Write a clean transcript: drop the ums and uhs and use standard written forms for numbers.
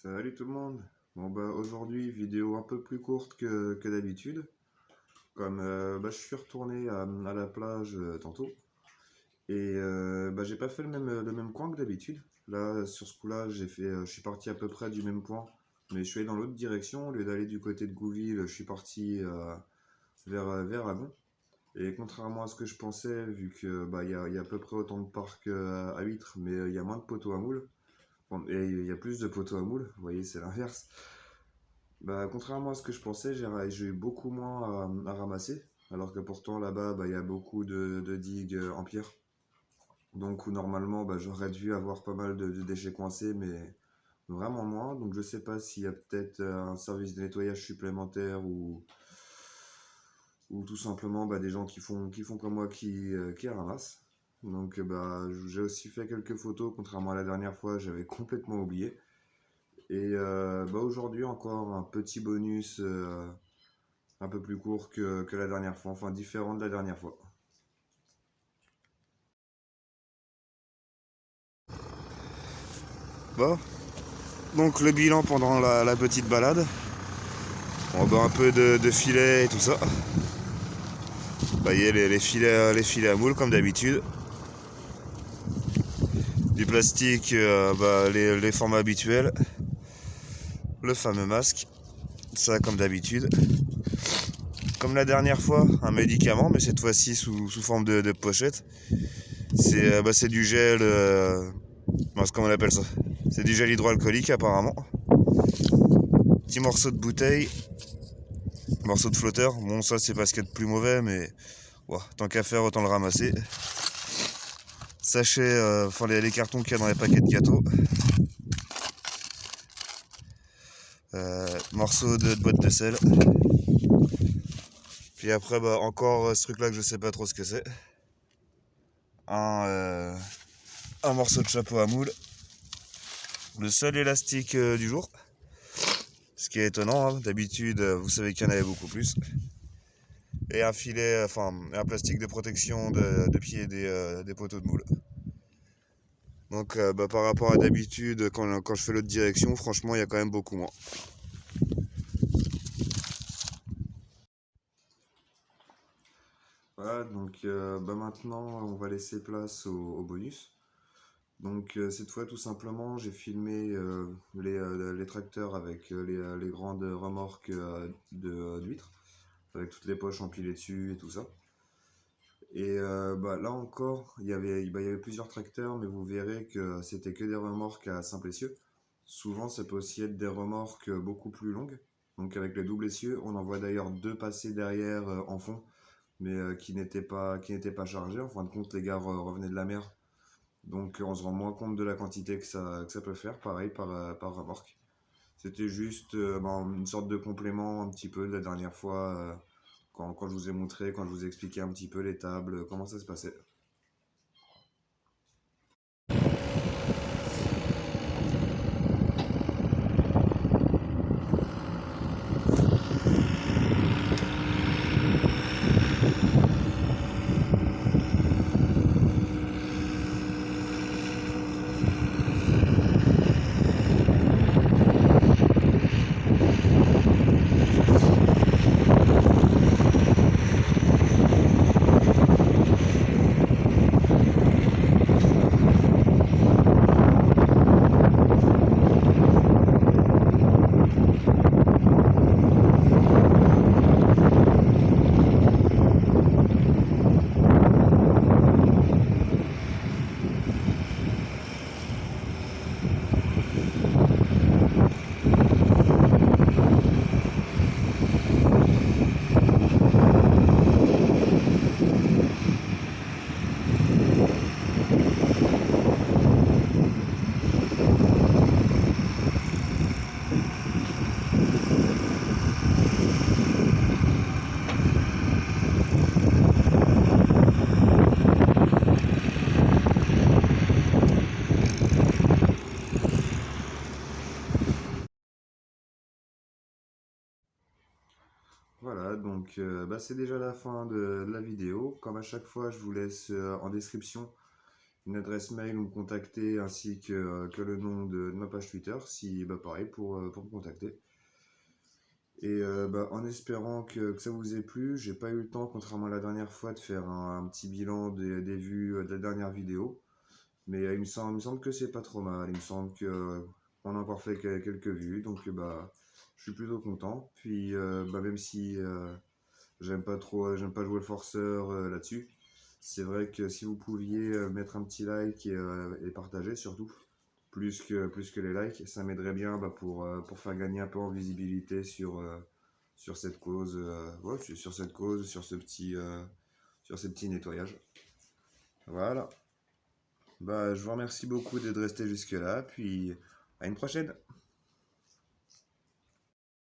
Salut tout le monde. Bon bah aujourd'hui vidéo un peu plus courte que d'habitude. Comme je suis retourné à la plage tantôt et j'ai pas fait le même coin que d'habitude. Là sur ce coup-là je suis parti à peu près du même point, mais je suis allé dans l'autre direction. Au lieu d'aller du côté de Gouville, je suis parti vers Agon. Et contrairement à ce que je pensais, vu que il y a à peu près autant de parcs à huîtres, mais il y a moins de poteaux à moules. Bon, et il y a plus de poteaux à moules, vous voyez, c'est l'inverse. Bah, contrairement à ce que je pensais, j'ai eu beaucoup moins à ramasser. Alors que pourtant là-bas, il y a beaucoup de digues en pierre. Donc où normalement, j'aurais dû avoir pas mal de déchets coincés, mais vraiment moins. Donc je sais pas s'il y a peut-être un service de nettoyage supplémentaire ou tout simplement des gens qui font comme moi qui ramassent. Donc j'ai aussi fait quelques photos, contrairement à la dernière fois, j'avais complètement oublié. Et aujourd'hui encore un petit bonus un peu plus court que la dernière fois, enfin différent de la dernière fois. Bon, donc le bilan pendant la petite balade. On va un peu de filets et tout ça. Bah, y a les filets à moules comme d'habitude. Du plastique, les formats habituels. Le fameux masque, ça comme d'habitude. Comme la dernière fois, un médicament, mais cette fois-ci sous forme de pochette. C'est du gel, comment on appelle ça? C'est du gel hydroalcoolique apparemment. Petit morceau de bouteille, morceau de flotteur. Bon, ça c'est parce qu'il y a de plus mauvais, mais ouah, tant qu'à faire, autant le ramasser. Sachet, les cartons qu'il y a dans les paquets de gâteaux. Morceau de boîte de sel. Puis après, encore ce truc-là que je sais pas trop ce que c'est. Un, un morceau de chapeau à moule. Le seul élastique du jour. Ce qui est étonnant, hein. D'habitude, vous savez qu'il y en avait beaucoup plus. Et un filet, un plastique de protection de pied des poteaux de moule. Donc par rapport à d'habitude, quand je fais l'autre direction, franchement, il y a quand même beaucoup moins. Voilà, donc maintenant, on va laisser place au bonus. Donc cette fois, tout simplement, j'ai filmé les tracteurs avec les grandes remorques d'huîtres, avec toutes les poches empilées dessus et tout ça. Et là encore, il y avait plusieurs tracteurs, mais vous verrez que c'était que des remorques à simple essieu. Souvent, ça peut aussi être des remorques beaucoup plus longues. Donc avec le double essieu, on en voit d'ailleurs deux passer derrière en fond, mais qui n'étaient pas chargés. En fin de compte, les gars revenaient de la mer. Donc on se rend moins compte de la quantité que ça peut faire, pareil par remorque. C'était juste une sorte de complément un petit peu de la dernière fois, quand je vous ai montré, quand je vous ai expliqué un petit peu les tables, comment ça se passait. Voilà, donc c'est déjà la fin de la vidéo. Comme à chaque fois, je vous laisse en description une adresse mail ou me contacter ainsi que le nom de ma page Twitter, si bah, pareil pour me contacter. Et bah, en espérant que ça vous ait plu, j'ai pas eu le temps, contrairement à la dernière fois, de faire un petit bilan des vues de la dernière vidéo. Mais il me semble que c'est pas trop mal. Il me semble que on a encore fait quelques vues, donc bah je suis plutôt content. Puis bah, même si j'aime pas jouer le forceur là-dessus, c'est vrai que si vous pouviez mettre un petit like et partager surtout, plus que les likes, ça m'aiderait bien bah, pour faire gagner un peu en visibilité sur cette cause, ouais, sur cette cause, sur ces petits nettoyages. Voilà. Bah, je vous remercie beaucoup d'être resté jusque-là, puis à une prochaine.